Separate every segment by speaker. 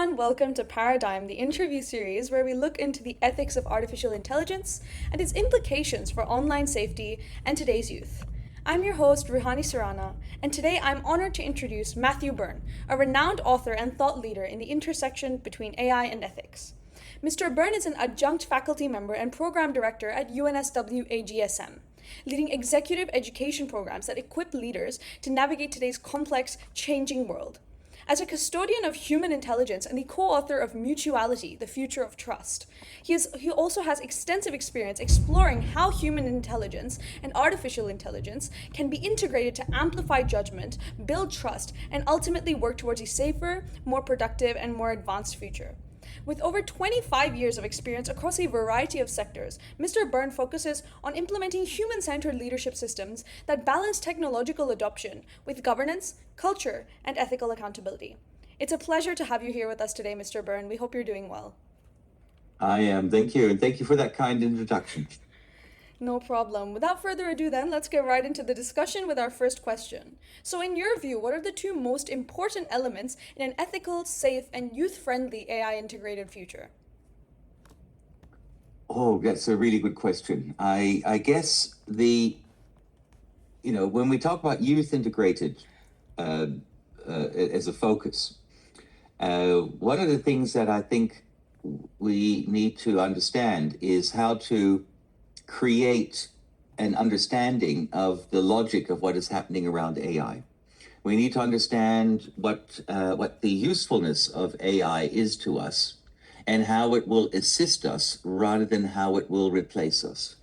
Speaker 1: everyone, welcome to Paradigm, the interview series where we look into the ethics of artificial intelligence and its implications for online safety and today's youth. I'm your host, Ruhani Surana, and today I'm honored to introduce Matthew Byrne, a renowned author and thought leader in the intersection between AI and ethics. Mr. Byrne is an adjunct faculty member and program director at UNSW AGSM, leading executive education programs that equip leaders to navigate today's complex, changing world. As a custodian of human intelligence and the co-author of Mutuality, The Future of Trust, he also has extensive experience exploring how human intelligence and artificial intelligence can be integrated to amplify judgment, build trust, and ultimately work towards a safer, more productive, and more advanced future. With over 25 years of experience across a variety of sectors, Mr. Byrne focuses on implementing human-centered leadership systems that balance technological adoption with governance, culture, and ethical accountability. It's a pleasure to have you here with us today, Mr. Byrne. We hope you're doing well.
Speaker 2: I am. Thank you. And thank you for that kind introduction.
Speaker 1: No problem. Without further ado then, let's get right into the discussion with our first question. So in your view, what are the two most important elements in an ethical, safe, and youth-friendly AI integrated future?
Speaker 2: Oh, that's a really good question. I guess when we talk about youth integrated as a focus, one of the things that I think we need to understand is how to create an understanding of the logic of what is happening around AI. We need to understand what the usefulness of AI is to us and how it will assist us rather than how it will replace us.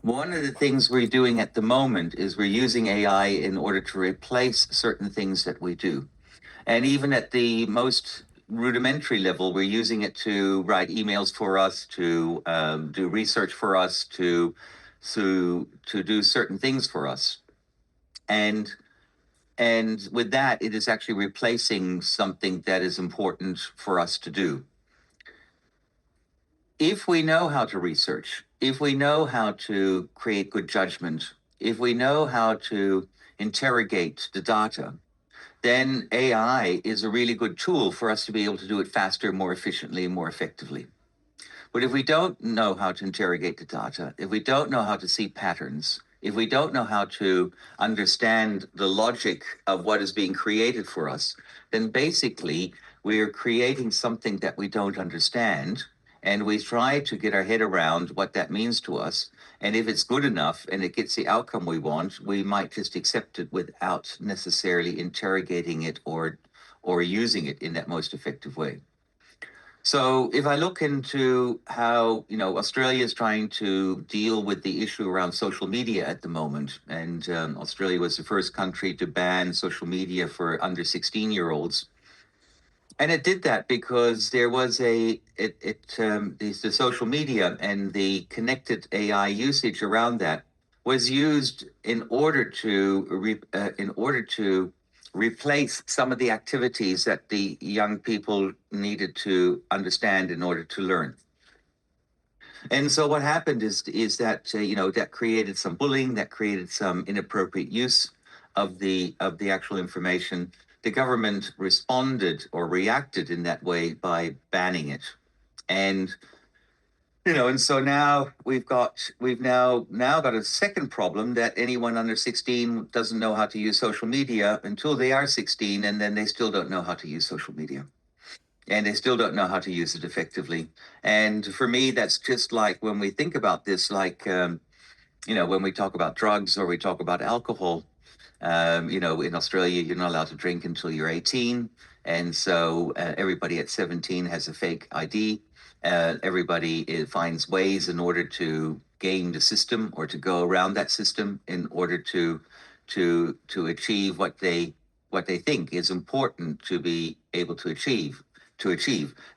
Speaker 2: One of the things we're doing at the moment is we're using AI in order to replace certain things that we do. And even at the most rudimentary level, we're using it to write emails for us, to do research for us, to do certain things for us. And with that, it is actually replacing something that is important for us to do. If we know how to research, if we know how to create good judgment, if we know how to interrogate the data, then AI is a really good tool for us to be able to do it faster, more efficiently, and more effectively. But if we don't know how to interrogate the data, if we don't know how to see patterns, if we don't know how to understand the logic of what is being created for us, then basically we're creating something that we don't understand, and we try to get our head around what that means to us. And if it's good enough and it gets the outcome we want, we might just accept it without necessarily interrogating it or using it in that most effective way. So if I look into how, Australia is trying to deal with the issue around social media at the moment, and Australia was the first country to ban social media for under 16-year-olds. And it did that because there was the social media and the connected AI usage around that was used in order to replace some of the activities that the young people needed to understand in order to learn. And so what happened is that that created some bullying, that created some inappropriate use of the actual information. The government responded or reacted in that way by banning it. And and so now we've now got a second problem, that anyone under 16 doesn't know how to use social media until they are 16, and then they still don't know how to use social media. And they still don't know how to use it effectively. And for me, that's just like when we think about this, like, when we talk about drugs or we talk about alcohol, in Australia, you're not allowed to drink until you're 18. And so everybody at 17 has a fake ID. Everybody finds ways in order to game the system or to go around that system in order to achieve what they think is important to be able to achieve.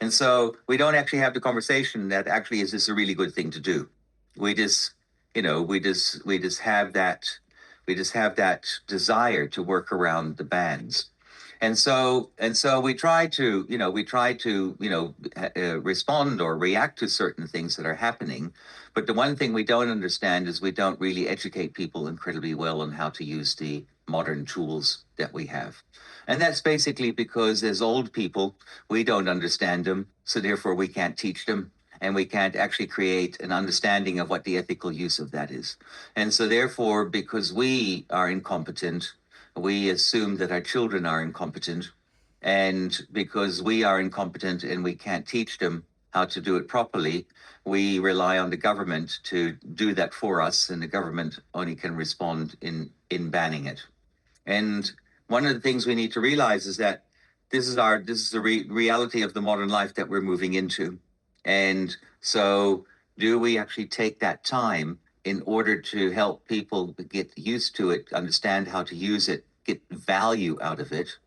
Speaker 2: And so we don't actually have the conversation that actually, is this a really good thing to do? We just have that desire to work around the bans. And so we try to, respond or react to certain things that are happening. But the one thing we don't understand is we don't really educate people incredibly well on how to use the modern tools that we have. And that's basically because as old people, we don't understand them. So therefore we can't teach them. And we can't actually create an understanding of what the ethical use of that is. And so therefore, because we are incompetent, we assume that our children are incompetent. And because we are incompetent and we can't teach them how to do it properly, we rely on the government to do that for us, and the government only can respond in banning it. And one of the things we need to realize is that this is the reality of the modern life that we're moving into. And so do we actually take that time in order to help people get used to it, understand how to use it, get value out of it?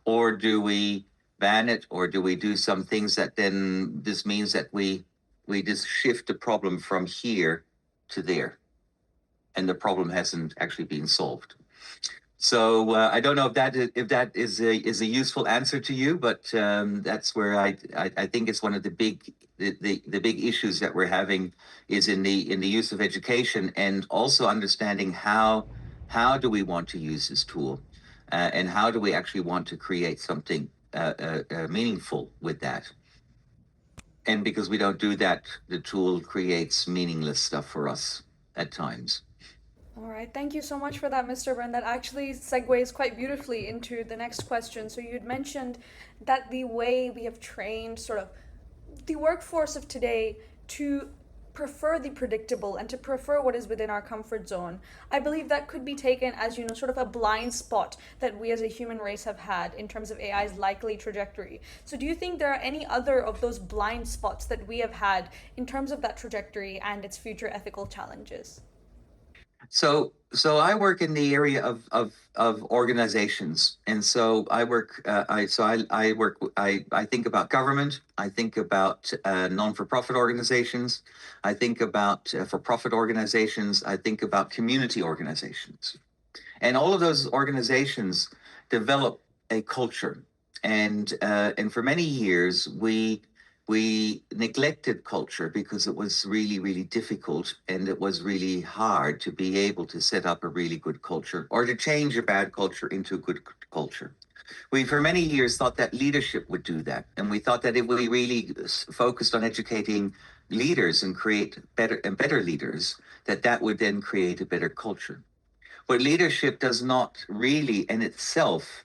Speaker 2: Or do we ban it, or do we do some things that then this means that we just shift the problem from here to there, and the problem hasn't actually been solved? So I don't know if that is a useful answer to you, but that's where I think it's one of the big issues that we're having is in the use of education, and also understanding how do we want to use this tool, and how do we actually want to create something meaningful with that. And because we don't do that, the tool creates meaningless stuff for us at times.
Speaker 1: All right, thank you so much for that, Mr. Byrne. That actually segues quite beautifully into the next question. So you'd mentioned that the way we have trained sort of the workforce of today to prefer the predictable and to prefer what is within our comfort zone, I believe that could be taken as, sort of a blind spot that we as a human race have had in terms of AI's likely trajectory. So do you think there are any other of those blind spots that we have had in terms of that trajectory and its future ethical challenges?
Speaker 2: So I work in the area of organizations, and so I work. I think about government. I think about non-for-profit organizations. I think about for-profit organizations. I think about community organizations, and all of those organizations develop a culture. And for many years we neglected culture because it was really, really difficult, and it was really hard to be able to set up a really good culture or to change a bad culture into a good culture. We, for many years, thought that leadership would do that. And we thought that if we really focused on educating leaders and create better leaders, that would then create a better culture. But leadership does not really in itself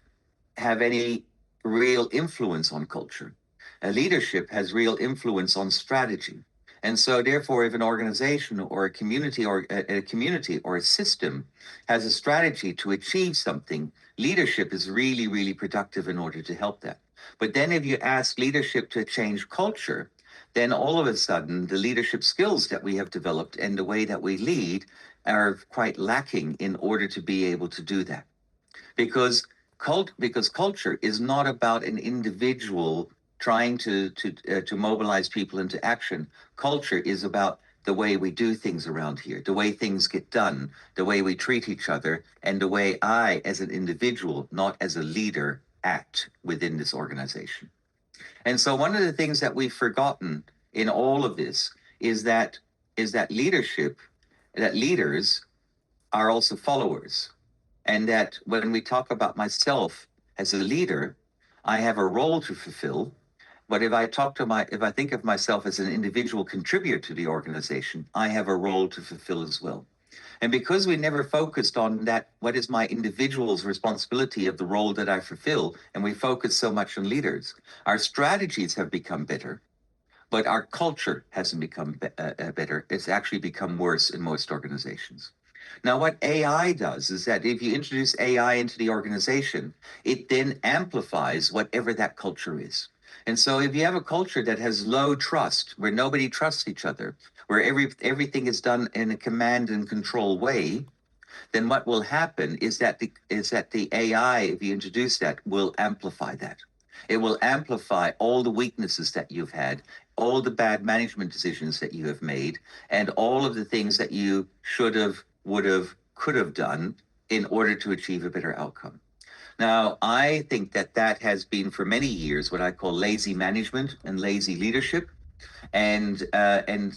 Speaker 2: have any real influence on culture. Leadership has real influence on strategy. And so therefore, if an organization or a community or a system has a strategy to achieve something, leadership is really, really productive in order to help that. But then if you ask leadership to change culture, then all of a sudden the leadership skills that we have developed and the way that we lead are quite lacking in order to be able to do that. Because culture is not about an individual trying to mobilize people into action. Culture is about the way we do things around here, the way things get done, the way we treat each other, and the way I, as an individual, not as a leader, act within this organization. And so one of the things that we've forgotten in all of this is that leaders are also followers. And that when we talk about myself as a leader, I have a role to fulfill. But if I think of myself as an individual contributor to the organization, I have a role to fulfill as well. And because we never focused on that, what is my individual's responsibility of the role that I fulfill, and we focus so much on leaders, our strategies have become better, but our culture hasn't become better. It's actually become worse in most organizations. Now, what AI does is that if you introduce AI into the organization, it then amplifies whatever that culture is. And so if you have a culture that has low trust, where nobody trusts each other, where everything is done in a command and control way, then what will happen is that the AI, if you introduce that, will amplify that. It will amplify all the weaknesses that you've had, all the bad management decisions that you have made, and all of the things that you should have, would have, could have done in order to achieve a better outcome. Now, I think that that has been for many years what I call lazy management and lazy leadership, and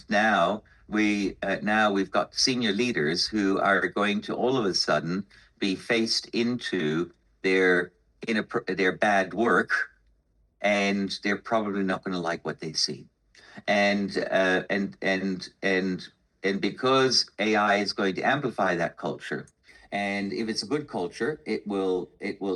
Speaker 2: now we've got senior leaders who are going to all of a sudden be faced into their their bad work, and they're probably not going to like what they see. And because AI is going to amplify that culture, and if it's a good culture, it will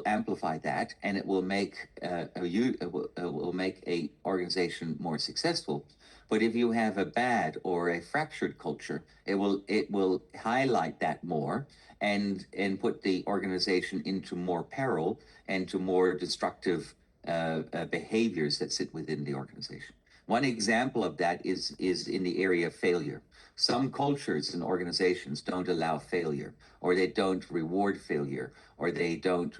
Speaker 2: amplify that, and it will make it will make a organization more successful. But if you have a bad or a fractured culture, it will highlight that more, and put the organization into more peril and to more destructive behaviors that sit within the organization. One example of that is in the area of failure. Some cultures and organizations don't allow failure, or they don't reward failure, or they don't,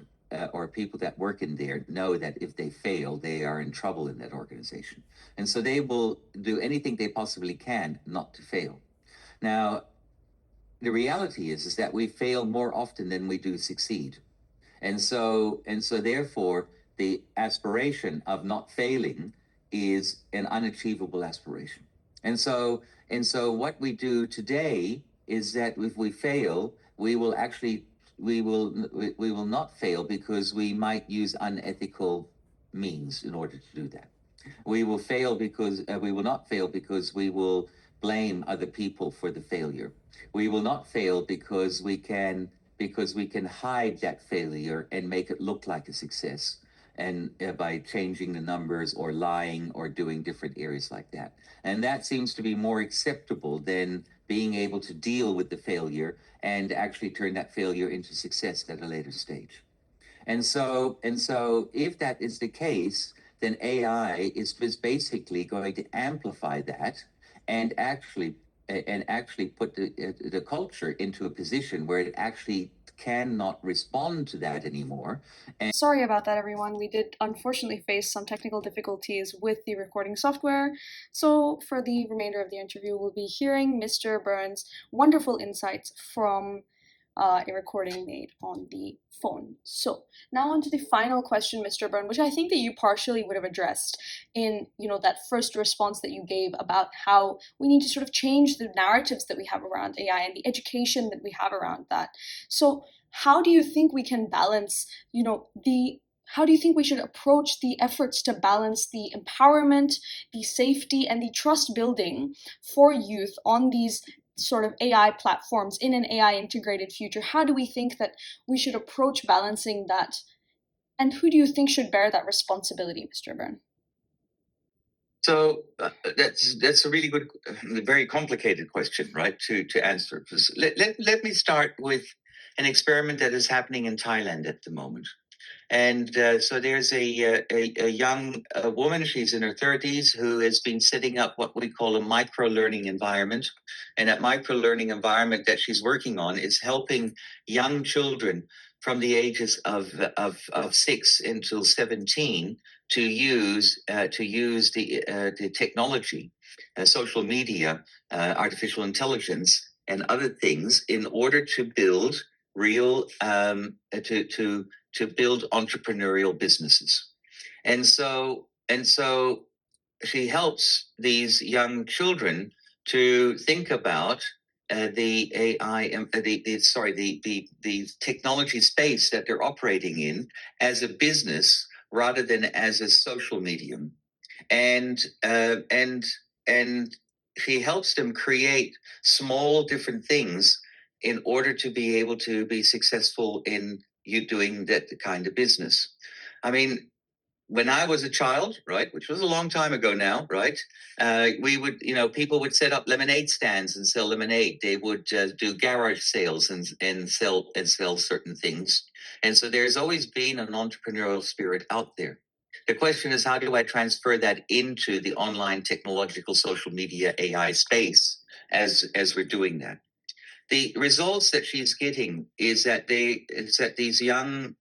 Speaker 2: or people that work in there know that if they fail, they are in trouble in that organization, and so they will do anything they possibly can not to fail. Now, the reality is that we fail more often than we do succeed. And so therefore the aspiration of not failing is an unachievable aspiration. And so what we do today is that if we fail, we will not fail because we might use unethical means in order to do that. We will not fail because we will blame other people for the failure. We will not fail because we can hide that failure and make it look like a success, and by changing the numbers or lying or doing different areas like that. And that seems to be more acceptable than being able to deal with the failure and actually turn that failure into success at a later stage. And so if that is the case, then AI is basically going to amplify that, and actually put the culture into a position where it actually cannot respond to that anymore.
Speaker 1: Sorry about that, everyone. We did unfortunately face some technical difficulties with the recording software. So, for the remainder of the interview, we'll be hearing Mr. Byrne's wonderful insights from a recording made on the phone. So, now on to the final question, Mr. Byrne, which I think that you partially would have addressed in, that first response that you gave about how we need to sort of change the narratives that we have around AI and the education that we have around that. So, how do you think we can balance, how do you think we should approach the efforts to balance the empowerment, the safety, and the trust building for youth on these sort of AI platforms in an AI integrated future? How do we think that we should approach balancing that? And who do you think should bear that responsibility, Mr. Byrne?
Speaker 2: So that's a really good, very complicated question, right? To answer. Let me start with an experiment that is happening in Thailand at the moment. And so there's a young woman, she's in her 30s, who has been setting up what we call a micro learning environment. And that micro learning environment that she's working on is helping young children from the ages of 6 until 17 to use the technology, social media, artificial intelligence, and other things in order to build real to build entrepreneurial businesses. And so she helps these young children to think about the AI, the technology space that they're operating in as a business rather than as a social medium, and and she helps them create small different things in order to be able to be successful in you doing that kind of business. I mean, when I was a child, right, which was a long time ago now, right, we would, people would set up lemonade stands and sell lemonade. They would do garage sales and sell certain things. And so there's always been an entrepreneurial spirit out there. The question is, how do I transfer that into the online technological social media AI space as we're doing that? The results that she's getting is that these young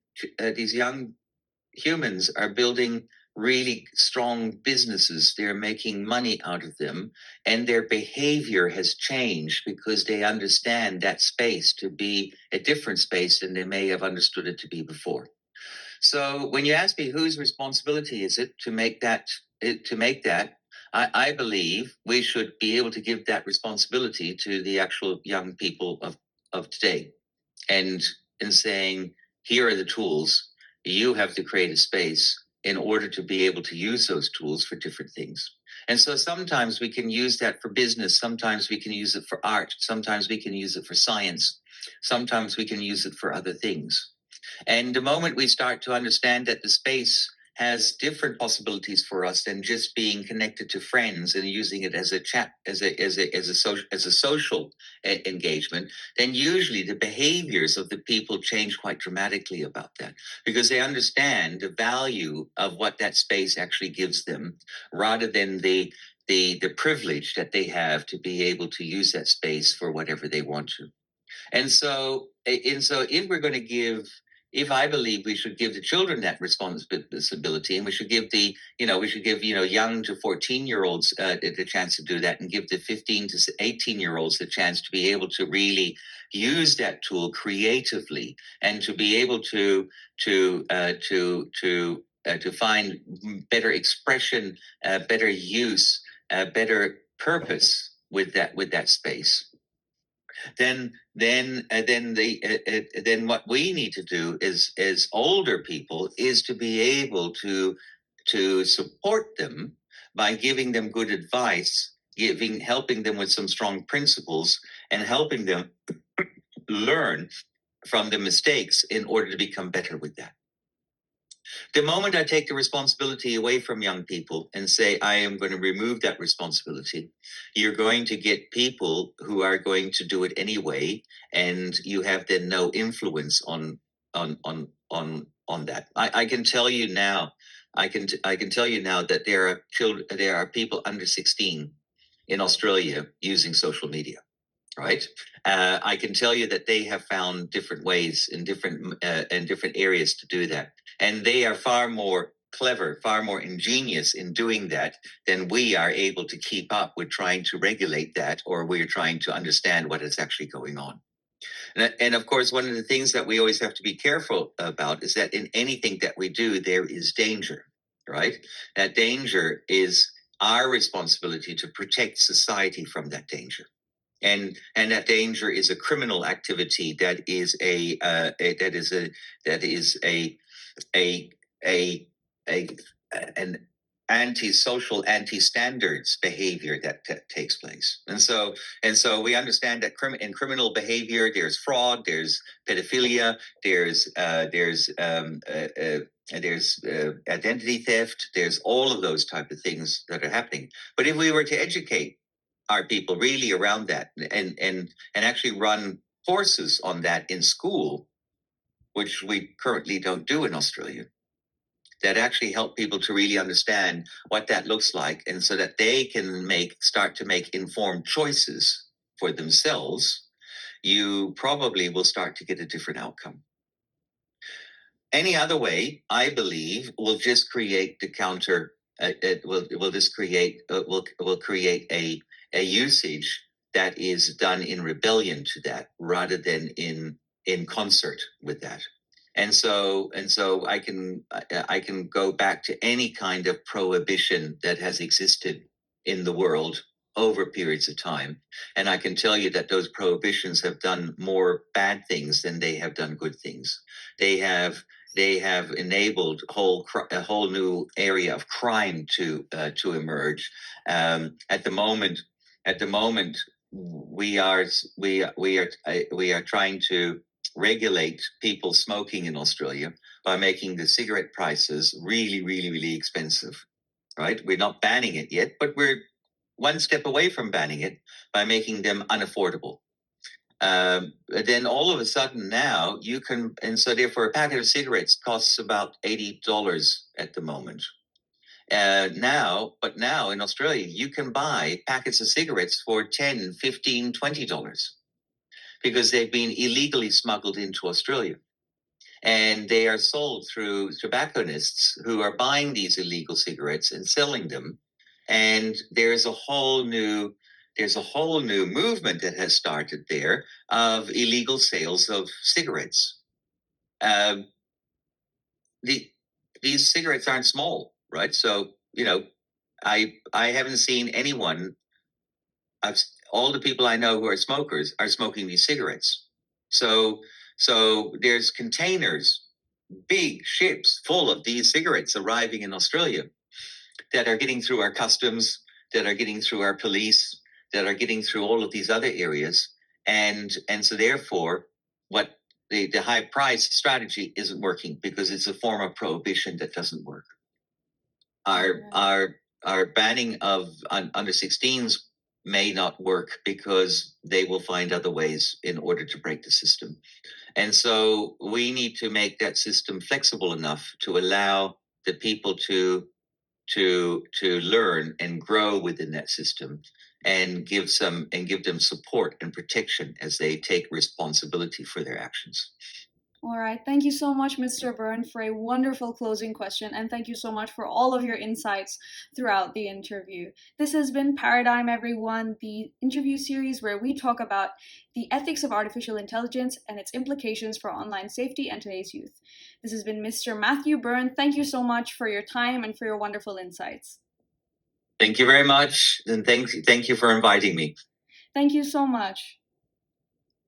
Speaker 2: humans are building really strong businesses. They're making money out of them, and their behavior has changed because they understand that space to be a different space than they may have understood it to be before. So when you ask me whose responsibility is it to make that, I believe we should be able to give that responsibility to the actual young people of today, and in saying, here are the tools. You have to create a space in order to be able to use those tools for different things. And so sometimes we can use that for business. Sometimes we can use it for art. Sometimes we can use it for science. Sometimes we can use it for other things. And the moment we start to understand that the space has different possibilities for us than just being connected to friends and using it as a chat, as a social engagement, then usually the behaviors of the people change quite dramatically about that, because they understand the value of what that space actually gives them, rather than the privilege that they have to be able to use that space for whatever they want to. And so if we're going to give, if I believe we should give the children that responsibility, and we should give young to 14-year-olds the chance to do that, and give the 15 to 18-year-olds the chance to be able to really use that tool creatively, and to be able to find better expression, better use, better purpose with that space. Then what we need to do is, as older people, is to be able to support them by giving them good advice, helping them with some strong principles, and helping them learn from the mistakes in order to become better with that. The moment I take the responsibility away from young people and say, I am going to remove that responsibility, you're going to get people who are going to do it anyway, and you have then no influence on that. I can tell you now, I can tell you now that there are people under 16 in Australia using social media. Right. I can tell you that they have found different ways in different areas to do that. And they are far more clever, far more ingenious in doing that than we are able to keep up with trying to regulate that, or we're trying to understand what is actually going on. And of course, one of the things that we always have to be careful about is that in anything that we do, there is danger, right? That danger is our responsibility to protect society from that danger. And that danger is a criminal activity that is an anti-social, anti-standards behavior that takes place. And so we understand that in criminal behavior, there's fraud, there's pedophilia, there's identity theft, there's all of those type of things that are happening. But if we were to educate our people really around that, and actually run courses on that in school, which we currently don't do in Australia, that actually help people to really understand what that looks like, and so that they can start to make informed choices for themselves, you probably will start to get a different outcome. Any other way, I believe, will just create the counter. It will just create will create a usage that is done in rebellion to that, rather than in concert with that. And so I can go back to any kind of prohibition that has existed in the world over periods of time, and I can tell you that those prohibitions have done more bad things than they have done good things. They have enabled a whole new area of crime to emerge. At the moment, we are trying to regulate people smoking in Australia by making the cigarette prices really, really, really expensive. Right? We're not banning it yet, but we're one step away from banning it by making them unaffordable. Then all of a sudden now you can, and so therefore a packet of cigarettes costs about $80 at the moment. Now in Australia, you can buy packets of cigarettes for $10, $15, $20 because they've been illegally smuggled into Australia. And they are sold through tobacconists who are buying these illegal cigarettes and selling them. And there's a whole new movement that has started there of illegal sales of cigarettes. these cigarettes aren't small, right? So I haven't seen anyone. All the people I know who are smokers are smoking these cigarettes. So there's containers, big ships full of these cigarettes arriving in Australia that are getting through our customs, that are getting through our police, that are getting through all of these other areas. And so therefore, what the high price strategy isn't working because it's a form of prohibition that doesn't work. Our banning of under 16s may not work because they will find other ways in order to break the system. And so we need to make that system flexible enough to allow the people to learn and grow within that system and give them support and protection as they take responsibility for their actions.
Speaker 1: All right. Thank you so much, Mr. Byrne, for a wonderful closing question. And thank you so much for all of your insights throughout the interview. This has been Paradigm, everyone, the interview series where we talk about the ethics of artificial intelligence and its implications for online safety and today's youth. This has been Mr. Matthew Byrne. Thank you so much for your time and for your wonderful insights.
Speaker 2: Thank you very much. And thank you for inviting me.
Speaker 1: Thank you so much.